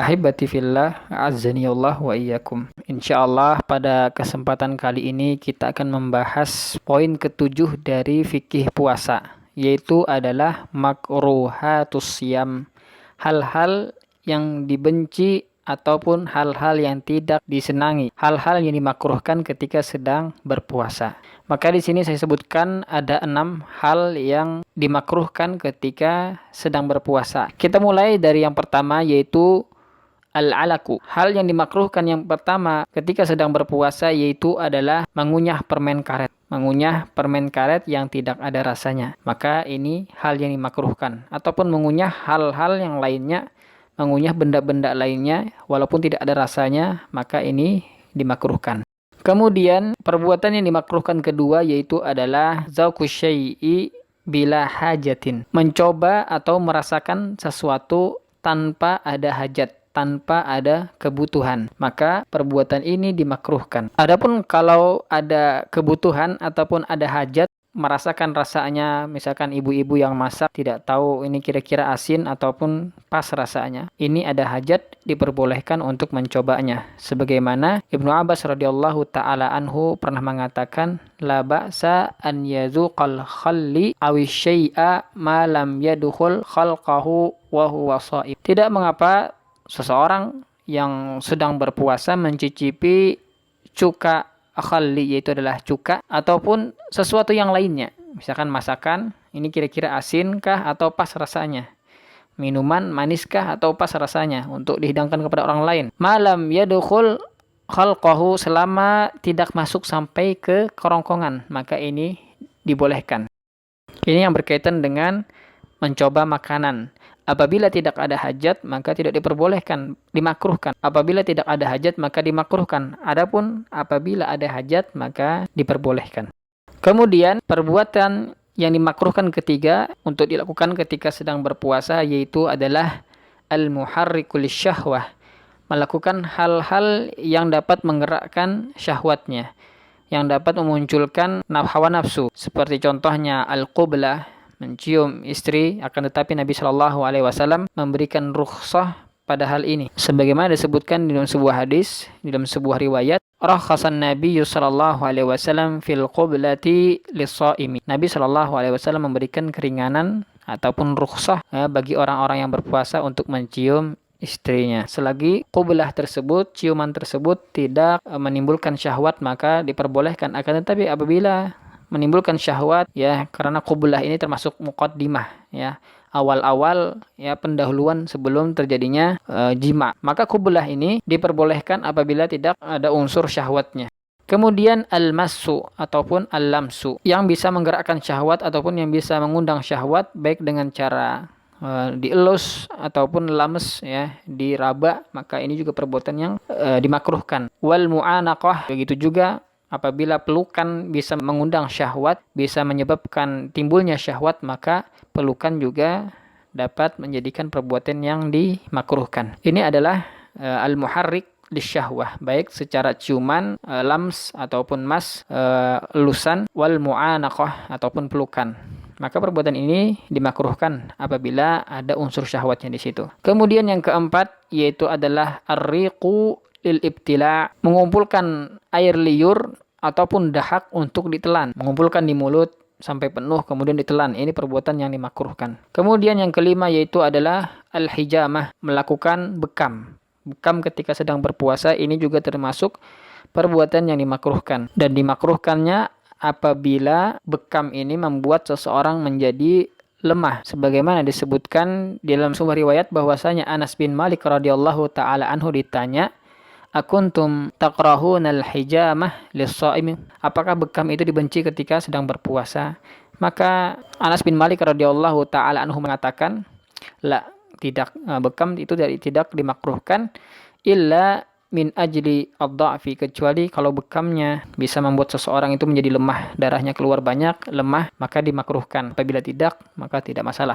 Ahibati fillah, azanillah wa iyyakum. Insyaallah pada kesempatan kali ini kita akan membahas poin ketujuh dari fikih puasa, yaitu adalah makruhatus siyam. Hal-hal yang dibenci ataupun hal-hal yang tidak disenangi, hal-hal yang dimakruhkan ketika sedang berpuasa. Maka di sini saya sebutkan ada 6 hal yang dimakruhkan ketika sedang berpuasa. Kita mulai dari yang pertama yaitu al-alaku. Hal yang dimakruhkan yang pertama ketika sedang berpuasa yaitu adalah mengunyah permen karet. Mengunyah permen karet yang tidak ada rasanya. Maka ini hal yang dimakruhkan. Ataupun mengunyah hal-hal yang lainnya, mengunyah benda-benda lainnya walaupun tidak ada rasanya, maka ini dimakruhkan. Kemudian perbuatan yang dimakruhkan kedua yaitu adalah zauqus syai'i bila hajatin. Mencoba atau merasakan sesuatu tanpa ada hajat, tanpa ada kebutuhan, maka perbuatan ini dimakruhkan. Adapun kalau ada kebutuhan ataupun ada hajat, merasakan rasanya, misalkan ibu-ibu yang masak tidak tahu ini kira-kira asin ataupun pas rasanya, ini ada hajat, diperbolehkan untuk mencobanya. Sebagaimana Ibnu Abbas radhiyallahu taala anhu pernah mengatakan, la ba'sa an yazuqal khalli awi syai'a ma lam yadkhul khalqahu wa huwa shaim. Tidak mengapa seseorang yang sedang berpuasa mencicipi cuka khalli, yaitu adalah cuka ataupun sesuatu yang lainnya. Misalkan masakan, ini kira-kira asinkah atau pas rasanya. Minuman maniskah atau pas rasanya untuk dihidangkan kepada orang lain. Malam yadkhul khalqahu, selama tidak masuk sampai ke kerongkongan, maka ini dibolehkan. Ini yang berkaitan dengan mencoba makanan. Apabila tidak ada hajat, maka tidak diperbolehkan, dimakruhkan. Apabila tidak ada hajat, maka dimakruhkan. Adapun apabila ada hajat, maka diperbolehkan. Kemudian, perbuatan yang dimakruhkan ketiga untuk dilakukan ketika sedang berpuasa yaitu adalah al-muharrikul syahwah. Melakukan hal-hal yang dapat menggerakkan syahwatnya, yang dapat memunculkan hawa nafsu. Seperti contohnya al-qublah, mencium istri, akan tetapi Nabi Shallallahu Alaihi Wasallam memberikan rukhsah pada hal ini. Sebagaimana disebutkan di dalam sebuah hadis, di dalam sebuah riwayat, rakhasan Nabi Shallallahu Alaihi Wasallam fil qublati lis-shaimi. Nabi Shallallahu Alaihi Wasallam memberikan keringanan ataupun rukhsah bagi orang-orang yang berpuasa untuk mencium istrinya. Selagi qublah tersebut, ciuman tersebut tidak menimbulkan syahwat, maka diperbolehkan. Akan tetapi apabila menimbulkan syahwat, ya, karena qublah ini termasuk muqaddimah, ya, awal-awal, ya, pendahuluan sebelum terjadinya jima, maka qublah ini diperbolehkan apabila tidak ada unsur syahwatnya. Kemudian al-massu ataupun al-lamsu, yang bisa menggerakkan syahwat ataupun yang bisa mengundang syahwat baik dengan cara dielus ataupun lames, ya, diraba, maka ini juga perbuatan yang dimakruhkan. Wal mu'anaqah, begitu juga apabila pelukan bisa mengundang syahwat, bisa menyebabkan timbulnya syahwat, maka pelukan juga dapat menjadikan perbuatan yang dimakruhkan. Ini adalah al-muharrik lisyahwah, baik secara ciuman, lams ataupun mas, elusan, wal mu'anaqah ataupun pelukan. Maka perbuatan ini dimakruhkan apabila ada unsur syahwatnya di situ. Kemudian yang keempat yaitu adalah ar-riqu lil ibtila, mengumpulkan air liur ataupun dahak untuk ditelan, mengumpulkan di mulut sampai penuh kemudian ditelan. Ini perbuatan yang dimakruhkan. Kemudian yang kelima yaitu adalah al-hijamah, melakukan bekam. Bekam ketika sedang berpuasa ini juga termasuk perbuatan yang dimakruhkan, dan dimakruhkannya apabila bekam ini membuat seseorang menjadi lemah, sebagaimana disebutkan di dalam sebuah riwayat bahwasanya Anas bin Malik radhiyallahu taala anhu ditanya, akuntum takrahunal hijamah lis-shaim, apakah bekam itu dibenci ketika sedang berpuasa? Maka Anas bin Malik radhiyallahu taala anhu mengatakan, la, tidak, bekam itu tidak dimakruhkan illa min ajli ad-dha'fi, kecuali kalau bekamnya bisa membuat seseorang itu menjadi lemah, darahnya keluar banyak, lemah, maka dimakruhkan. Apabila tidak, maka tidak masalah.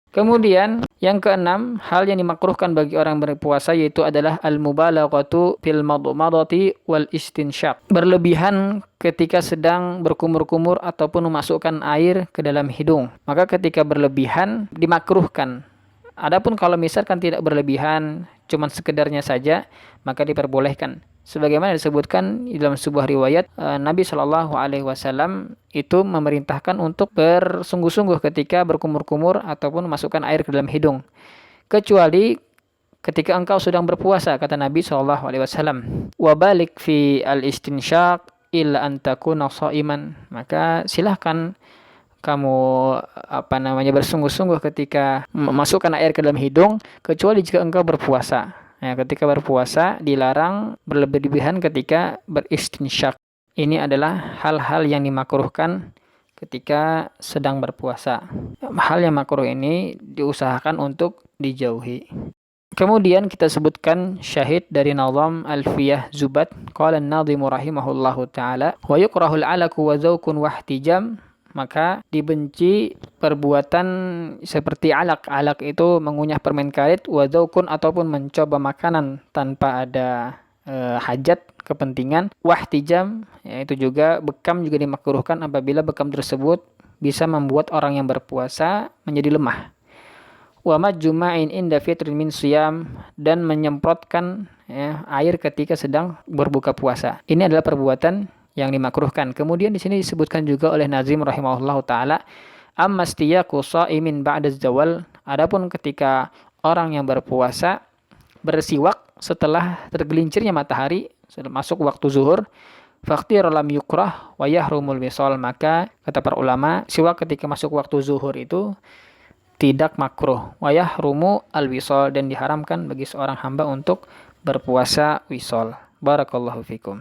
Kemudian yang keenam, hal yang dimakruhkan bagi orang berpuasa yaitu adalah al-mubalaghatu fil madmadati wal istinsyaq, berlebihan ketika sedang berkumur-kumur ataupun memasukkan air ke dalam hidung. Maka ketika berlebihan dimakruhkan Adapun kalau misalkan tidak berlebihan, cuman sekedarnya saja, maka diperbolehkan. Sebagaimana disebutkan di dalam sebuah riwayat, Nabi Shallallahu Alaihi Wasallam itu memerintahkan untuk bersungguh-sungguh ketika berkumur-kumur ataupun masukkan air ke dalam hidung, kecuali ketika engkau sedang berpuasa, kata Nabi Shallallahu Alaihi Wasallam. Wabalik fi al-istinsyaq illa an takuna shaiman. Maka silahkan kamu bersungguh-sungguh ketika memasukkan air ke dalam hidung, kecuali jika engkau berpuasa. Ya, ketika berpuasa dilarang berlebihan ketika beristinsyak. Ini adalah hal-hal yang dimakruhkan ketika sedang berpuasa. Hal yang makruh ini diusahakan untuk dijauhi. Kemudian kita sebutkan syahid dari Nazam Alfiyah Zubat. Qala an-nadhimu rahimahullahu ta'ala wa yukrahul alaku wa zawkun wahtijam. Maka dibenci perbuatan seperti alak. Alak itu mengunyah permen karet, wa zawkun ataupun mencoba makanan tanpa ada hajat, kepentingan. Wahtijam, yaitu juga bekam juga dimakruhkan apabila bekam tersebut bisa membuat orang yang berpuasa menjadi lemah. Wa majma'in inda fitrin min siyam, dan menyemprotkan air ketika sedang berbuka puasa. Ini adalah perbuatan yang dimakruhkan. Kemudian di sini disebutkan juga oleh Nazim rahimahullahu taala, ammastiyaku shaimin ba'da zawal. Adapun ketika orang yang berpuasa bersiwak setelah tergelincirnya matahari, masuk waktu zuhur, faqtir lam yukrah wa yahrumul wisal. Maka kata para ulama, siwak ketika masuk waktu zuhur itu tidak makruh. Wa yahrumu al-wisal, dan diharamkan bagi seorang hamba untuk berpuasa wisal. Barakallahu fikum.